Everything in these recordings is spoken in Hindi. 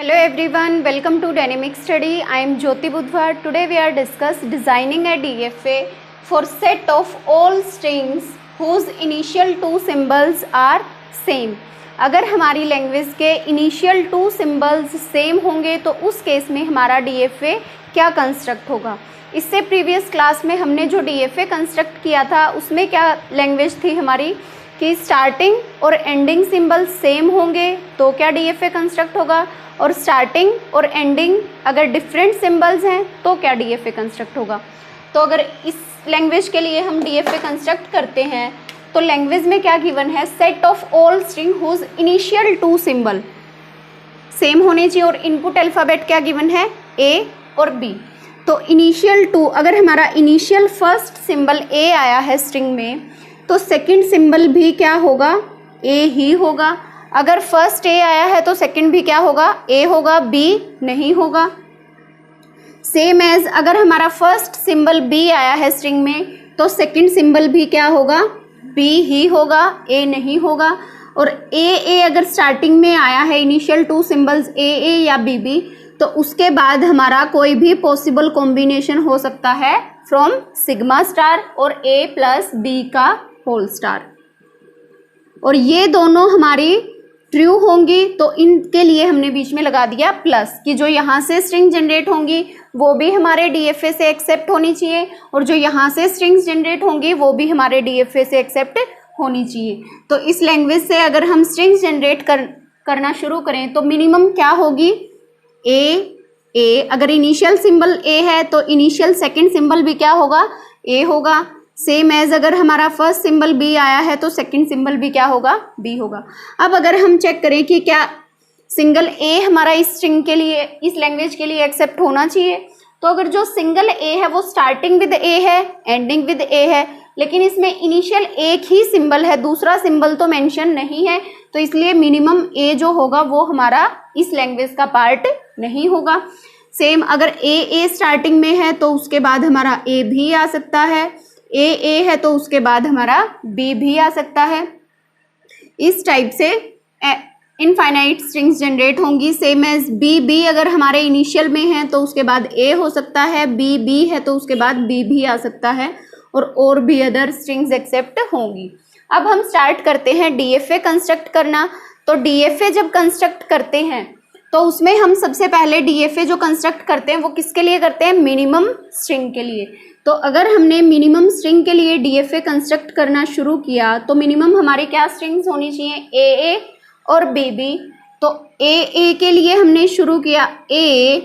Hello everyone, welcome to Dynamic Study. I am Jyoti Budhwar. Today we are discuss designing a DFA for set of all strings whose initial two symbols are same. अगर हमारी लैंग्वेज के इनिशियल टू सिंबल्स सेम होंगे तो उस केस में हमारा DFA क्या कंस्ट्रक्ट होगा। इससे प्रीवियस क्लास में हमने जो DFA कंस्ट्रक्ट किया था उसमें क्या लैंग्वेज थी हमारी कि स्टार्टिंग और एंडिंग सिंबल सेम होंगे तो क्या DFA कंस्ट्रक्ट होगा, और स्टार्टिंग और एंडिंग अगर डिफरेंट सिंबल्स हैं तो क्या DFA कंस्ट्रक्ट होगा। तो अगर इस लैंग्वेज के लिए हम DFA कंस्ट्रक्ट करते हैं तो लैंग्वेज में क्या गिवन है, set of all string whose initial two symbol same होने चाहिए और इनपुट अल्फ़ाबेट क्या गिवन है, A और B। तो इनिशियल टू, अगर हमारा इनिशियल फर्स्ट सिंबल A आया है स्ट्रिंग में तो सेकंड सिंबल भी क्या होगा, A ही होगा। अगर फर्स्ट A आया है तो सेकंड भी क्या होगा, A होगा, B नहीं होगा। सेम एज अगर हमारा फर्स्ट सिंबल B आया है स्ट्रिंग में तो सेकंड सिंबल भी क्या होगा, B ही होगा, A नहीं होगा। और A अगर स्टार्टिंग में आया है इनिशियल टू सिंबल्स A या BB तो उसके बाद हमारा कोई भी पॉसिबल कॉम्बिनेशन हो सकता है फ्रॉम सिग्मा स्टार और A प्लस B का होल स्टार, और ये दोनों हमारी ट्रू होंगी तो इनके लिए हमने बीच में लगा दिया प्लस कि जो यहाँ से स्ट्रिंग जनरेट होंगी वो भी हमारे DFA से एक्सेप्ट होनी चाहिए और जो यहाँ से स्ट्रिंग्स जनरेट होंगी वो भी हमारे DFA से एक्सेप्ट होनी चाहिए। तो इस लैंग्वेज से अगर हम स्ट्रिंग्स जनरेट करना शुरू करें तो मिनिमम क्या होगी, A। अगर इनिशियल सिंबल A है तो इनिशियल सेकेंड सिंबल भी क्या होगा, A होगा। सेम एज अगर हमारा फर्स्ट सिंबल B आया है तो सेकंड सिंबल भी क्या होगा, B होगा। अब अगर हम चेक करें कि क्या सिंगल A हमारा इस स्ट्रिंग के लिए, इस लैंग्वेज के लिए एक्सेप्ट होना चाहिए, तो अगर जो सिंगल A है वो स्टार्टिंग विद A है, एंडिंग विद A है, लेकिन इसमें इनिशियल एक ही सिंबल है, दूसरा सिंबल तो मेंशन नहीं है, तो इसलिए मिनिमम A जो होगा वो हमारा इस लैंग्वेज का पार्ट नहीं होगा। सेम अगर A स्टार्टिंग में है तो उसके बाद हमारा A भी आ सकता है, A है तो उसके बाद हमारा B भी आ सकता है। इस टाइप से इनफाइनाइट स्ट्रिंग्स जनरेट होंगी। सेम एज B अगर हमारे इनिशियल में है तो उसके बाद A हो सकता है, B है तो उसके बाद B भी आ सकता है, और भी अदर स्ट्रिंग्स एक्सेप्ट होंगी। अब हम स्टार्ट करते हैं DFA कंस्ट्रक्ट करना। तो DFA जब कंस्ट्रक्ट करते हैं तो उसमें हम सबसे पहले DFA जो कंस्ट्रक्ट करते हैं वो किसके लिए करते हैं, मिनिमम स्ट्रिंग के लिए। तो अगर हमने मिनिमम स्ट्रिंग के लिए DFA कंस्ट्रक्ट करना शुरू किया तो मिनिमम हमारी क्या स्ट्रिंग्स होनी चाहिए, AA और BB। तो AA के लिए हमने शुरू किया A,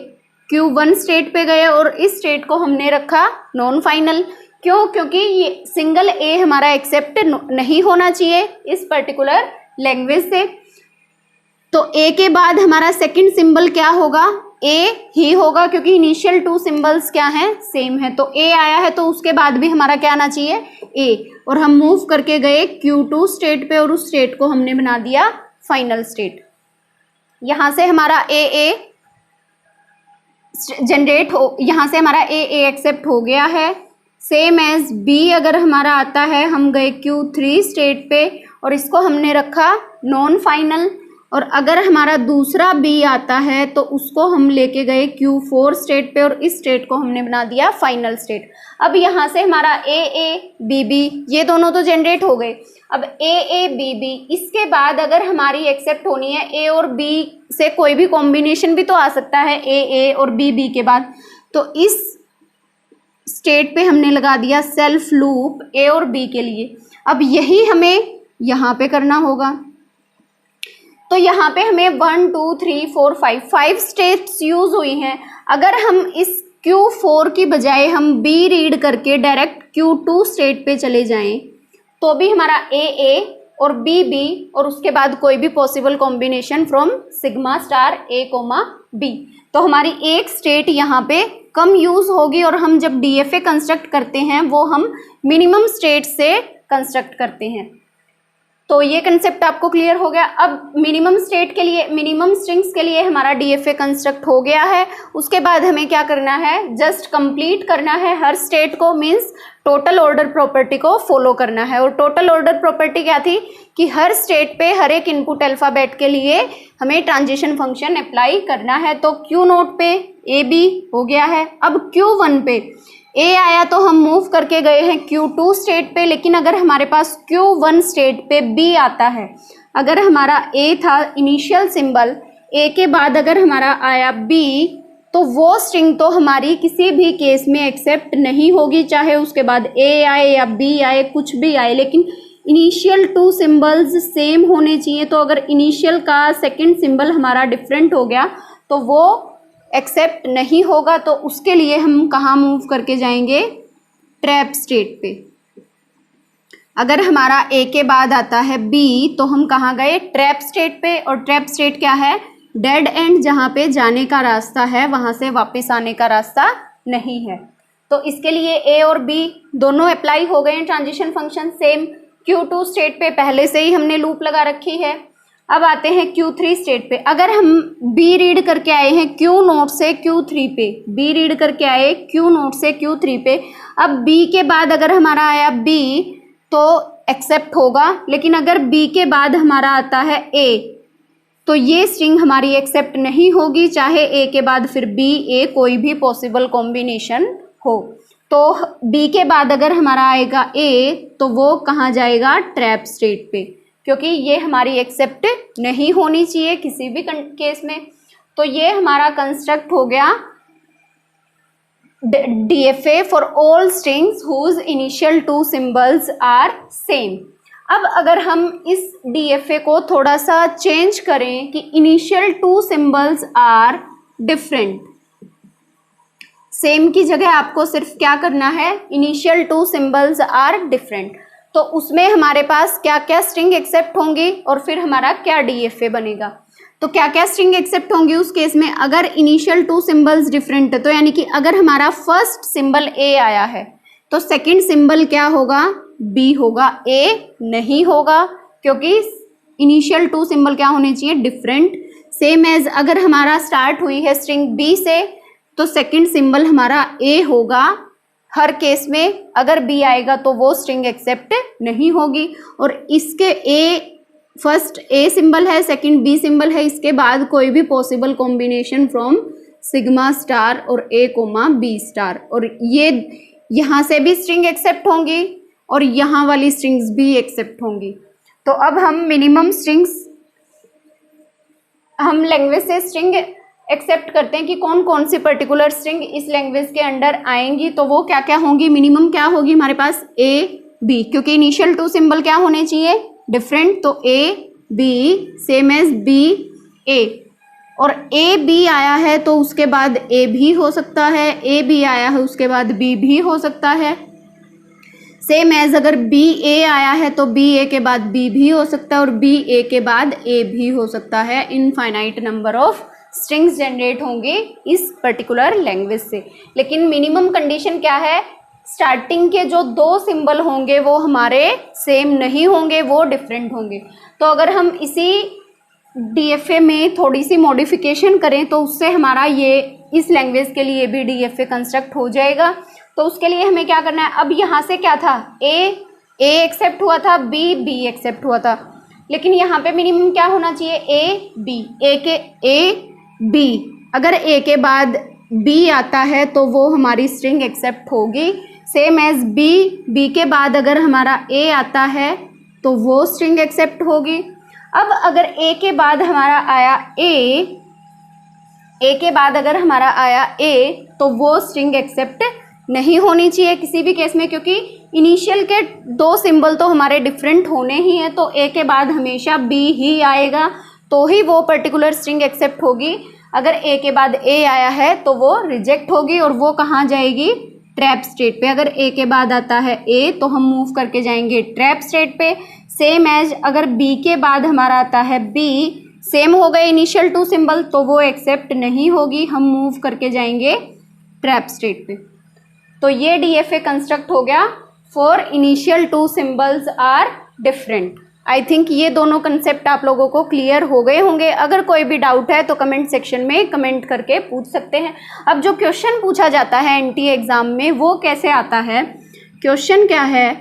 Q1 स्टेट पे गए और इस स्टेट को हमने रखा नॉन फाइनल। क्यों, क्योंकि ये सिंगल A हमारा एक्सेप्ट नहीं होना चाहिए इस पर्टिकुलर लैंग्वेज से। तो A के बाद हमारा सेकंड सिंबल क्या होगा, A ही होगा, क्योंकि इनिशियल टू सिंबल्स क्या हैं, सेम है। तो A आया है तो उसके बाद भी हमारा क्या आना चाहिए, A, और हम मूव करके गए Q2 स्टेट पे और उस स्टेट को हमने बना दिया फाइनल स्टेट। यहाँ से हमारा AA जनरेट हो, यहाँ से हमारा AA एक्सेप्ट हो गया है। सेम एज B अगर हमारा आता है, हम गए Q3 स्टेट पे और इसको हमने रखा नॉन फाइनल, और अगर हमारा दूसरा B आता है तो उसको हम लेके गए Q4 स्टेट पे और इस स्टेट को हमने बना दिया फाइनल स्टेट। अब यहाँ से हमारा AA BB ये दोनों तो जनरेट हो गए। अब AA BB इसके बाद अगर हमारी एक्सेप्ट होनी है A और B से कोई भी कॉम्बिनेशन भी तो आ सकता है AA और BB के बाद, तो इस स्टेट पे हमने लगा दिया सेल्फ लूप A और B के लिए। अब यही हमें यहाँ पे करना होगा। तो यहाँ पे हमें 1 2 3 4 5 स्टेट्स यूज हुई हैं। अगर हम इस Q4 की बजाय हम B रीड करके डायरेक्ट Q2 स्टेट पे चले जाएं तो भी हमारा AA और BB और उसके बाद कोई भी possible combination from sigma star A, B, तो हमारी एक स्टेट यहाँ पे कम यूज होगी। और हम जब DFA कंस्ट्रक्ट करते हैं वो हम मिनिमम स्टेट से कंस्ट्रक्ट करते हैं। तो ये कंसेप्ट आपको क्लियर हो गया। अब मिनिमम स्टेट के लिए, मिनिमम स्ट्रिंग्स के लिए हमारा डीएफए कंस्ट्रक्ट हो गया है। उसके बाद हमें क्या करना है, जस्ट कंप्लीट करना है हर स्टेट को, मीन्स टोटल ऑर्डर प्रॉपर्टी को फॉलो करना है। और टोटल ऑर्डर प्रॉपर्टी क्या थी कि हर स्टेट पे हर एक इनपुट अल्फाबेट के लिए हमें ट्रांजिशन फंक्शन अप्लाई करना है। तो Q0 पे ए बी हो गया है। अब Q1 पे ए आया तो हम मूव करके गए हैं Q2 स्टेट पे, लेकिन अगर हमारे पास Q1 स्टेट पे बी आता है, अगर हमारा ए था इनिशियल सिंबल, ए के बाद अगर हमारा आया बी, तो वो स्ट्रिंग तो हमारी किसी भी केस में एक्सेप्ट नहीं होगी, चाहे उसके बाद ए आए या बी आए, कुछ भी आए, लेकिन इनिशियल 2 सिंबल्स सेम होने चाहिए। तो अगर इनिशियल का सेकंड सिंबल हमारा डिफरेंट हो गया तो वो एक्सेप्ट नहीं होगा। तो उसके लिए हम कहाँ मूव करके जाएंगे, ट्रैप स्टेट पे। अगर हमारा ए के बाद आता है बी तो हम कहाँ गए, ट्रैप स्टेट पे। और ट्रैप स्टेट क्या है, डेड एंड, जहाँ पे जाने का रास्ता है वहाँ से वापस आने का रास्ता नहीं है। तो इसके लिए ए और बी दोनों अप्लाई हो गए हैं transition function. Same Q2 state पे पहले से ही हमने लूप लगा रखी है। अब आते हैं Q3 स्टेट पे। अगर हम B रीड करके आए हैं Q0 से Q3 पे, B रीड करके आए Q0 से Q3 पे, अब B के बाद अगर हमारा आया B तो एक्सेप्ट होगा, लेकिन अगर B के बाद हमारा आता है A तो ये स्ट्रिंग हमारी एक्सेप्ट नहीं होगी, चाहे A के बाद फिर B A कोई भी पॉसिबल कॉम्बिनेशन हो। तो B के बाद अगर हमारा आएगा A तो वो कहाँ जाएगा, ट्रैप स्टेट पे, क्योंकि ये हमारी एक्सेप्ट नहीं होनी चाहिए किसी भी केस में। तो ये हमारा कंस्ट्रक्ट हो गया DFA for all strings whose initial 2 symbols are same. अब अगर हम इस DFA को थोड़ा सा चेंज करें कि initial 2 symbols are different, same की जगह आपको सिर्फ क्या करना है, इनिशियल 2 सिंबल्स आर डिफरेंट, तो उसमें हमारे पास क्या क्या स्ट्रिंग एक्सेप्ट होंगी और फिर हमारा क्या DFA बनेगा। तो क्या क्या स्ट्रिंग एक्सेप्ट होंगी उस केस में, अगर इनिशियल 2 सिंबल्स डिफरेंट है, तो यानी कि अगर हमारा फर्स्ट सिंबल A आया है तो सेकंड सिंबल क्या होगा, B होगा, A नहीं होगा, क्योंकि इनिशियल 2 सिंबल क्या होने चाहिए, डिफरेंट। सेम एज अगर हमारा स्टार्ट हुई है स्ट्रिंग B से तो सेकंड सिंबल हमारा A होगा। हर केस में अगर B आएगा तो वो स्ट्रिंग एक्सेप्ट नहीं होगी। और इसके फर्स्ट A सिंबल है, सेकंड B सिंबल है, इसके बाद कोई भी possible combination from sigma star और A कोमा B स्टार, और ये यहाँ से भी स्ट्रिंग एक्सेप्ट होंगी और यहाँ वाली स्ट्रिंग्स भी एक्सेप्ट होंगी। तो अब हम मिनिमम स्ट्रिंग्स, हम लैंग्वेज से स्ट्रिंग एक्सेप्ट करते हैं कि कौन कौन सी पर्टिकुलर स्ट्रिंग इस लैंग्वेज के अंडर आएंगी। तो वो क्या क्या होंगी, मिनिमम क्या होगी हमारे पास, A B, क्योंकि इनिशियल 2 सिंबल क्या होने चाहिए, डिफरेंट, तो A B same as B A, और A B आया है तो उसके बाद A भी हो सकता है, A B आया है उसके बाद B भी हो सकता है। सेम एज अगर B A आया है तो B A के बाद B भी हो सकता है और B A के बाद A भी हो सकता है। Infinite number of strings generate होंगे इस पर्टिकुलर लैंग्वेज से। लेकिन मिनिमम कंडीशन क्या है, स्टार्टिंग के जो 2 सिंबल होंगे वो हमारे सेम नहीं होंगे, वो डिफरेंट होंगे। तो अगर हम इसी DFA में थोड़ी सी मॉडिफिकेशन करें तो उससे हमारा ये इस लैंग्वेज के लिए भी DFA कंस्ट्रक्ट हो जाएगा। तो उसके लिए हमें क्या करना है, अब यहाँ से क्या था, A एक्सेप्ट हुआ था, B एक्सेप्ट हुआ था, लेकिन यहाँ पे मिनिमम क्या होना चाहिए, A B। अगर A के बाद B आता है तो वो हमारी स्ट्रिंग एक्सेप्ट होगी। सेम एज B के बाद अगर हमारा A आता है तो वो स्ट्रिंग एक्सेप्ट होगी। अब अगर A के बाद हमारा आया A के बाद अगर हमारा आया A तो वो स्ट्रिंग एक्सेप्ट नहीं होनी चाहिए किसी भी केस में, क्योंकि इनिशियल के 2 सिंबल तो हमारे डिफरेंट होने ही हैं। तो A के बाद हमेशा B ही आएगा तो ही वो पर्टिकुलर स्ट्रिंग एक्सेप्ट होगी। अगर A के बाद A आया है तो वो रिजेक्ट होगी और वो कहाँ जाएगी, ट्रैप स्टेट पे। अगर A के बाद आता है A तो हम मूव करके जाएंगे ट्रैप स्टेट पे। सेम एज अगर B के बाद हमारा आता है B, सेम हो गए इनिशियल 2 सिंबल, तो वो एक्सेप्ट नहीं होगी, हम मूव करके जाएंगे ट्रैप स्टेट पे। तो ये DFA कंस्ट्रक्ट हो गया for initial 2 symbols are different. I think ये दोनों कंसेप्ट आप लोगों को क्लियर हो गए होंगे। अगर कोई भी डाउट है तो कमेंट सेक्शन में कमेंट करके पूछ सकते हैं। अब जो क्वेश्चन पूछा जाता है एनटीए एग्जाम में वो कैसे आता है, क्वेश्चन क्या है,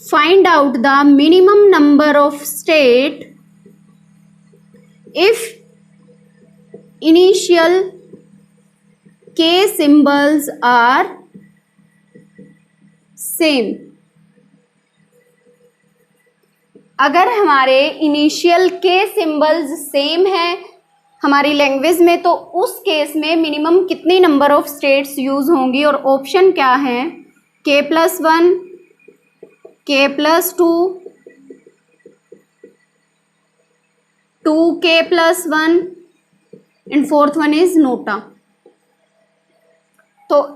find out the minimum number of state if initial के सिंबल्स आर सेम। अगर हमारे इनिशियल के सिंबल्स सेम है हमारी लैंग्वेज में तो उस केस में मिनिमम कितनी नंबर ऑफ स्टेट्स यूज होंगी, और ऑप्शन क्या है, k+1, k+2, 2k+1 and fourth one is NOTA. तो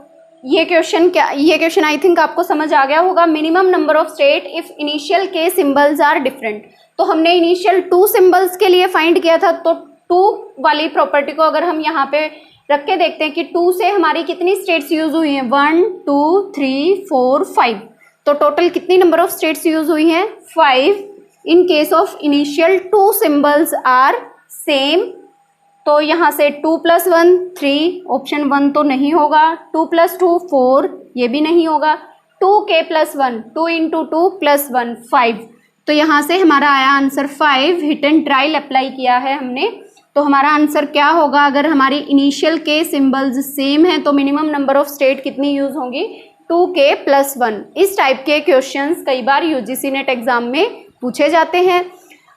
ये क्वेश्चन आई थिंक आपको समझ आ गया होगा। Minimum number of state if initial के सिंबल्स आर डिफरेंट। तो हमने इनिशियल 2 सिंबल्स के लिए फाइंड किया था, तो 2 वाली प्रॉपर्टी को अगर हम यहाँ पे रख के देखते हैं कि 2 से हमारी कितनी स्टेट्स यूज हुई हैं, 1 2 3 4 5, तो टोटल कितनी नंबर ऑफ स्टेट्स यूज हुई हैं, 5। In case of initial 2 symbols are same, तो यहाँ से 2+1 3, ऑप्शन 1 तो नहीं होगा, 2+2 4, ये भी नहीं होगा, 2k+1 2 × 2 + 1 5, तो यहाँ से हमारा आया answer 5। Hit and trial apply किया है हमने, तो हमारा आंसर क्या होगा, अगर हमारी इनिशियल के सिंबल्स सेम है तो मिनिमम नंबर ऑफ स्टेट कितनी यूज होंगी, 2k+1। इस टाइप के क्वेश्चंस कई बार यूजीसी नेट एग्जाम में पूछे जाते हैं।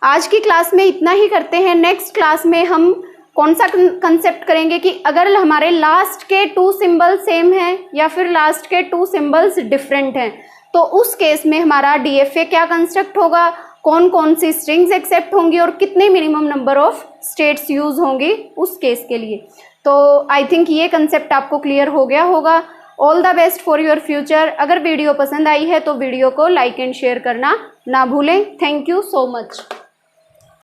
आज की क्लास में इतना ही करते हैं। नेक्स्ट क्लास में हम कौन सा कंसेप्ट करेंगे कि अगर हमारे लास्ट के 2 सिंबल सेम हैं या फिर लास्ट के 2 सिंबल्स डिफरेंट हैं, तो उस केस में हमारा डीएफए क्या कंस्ट्रक्ट होगा, कौन कौन सी स्ट्रिंग्स एक्सेप्ट होंगी और कितने minimum number of states use होंगी उस केस के लिए। तो आई थिंक ये कंसेप्ट आपको क्लियर हो गया होगा। All the best for your future. अगर वीडियो पसंद आई है तो वीडियो को लाइक एंड शेयर करना ना भूलें। Thank you so much.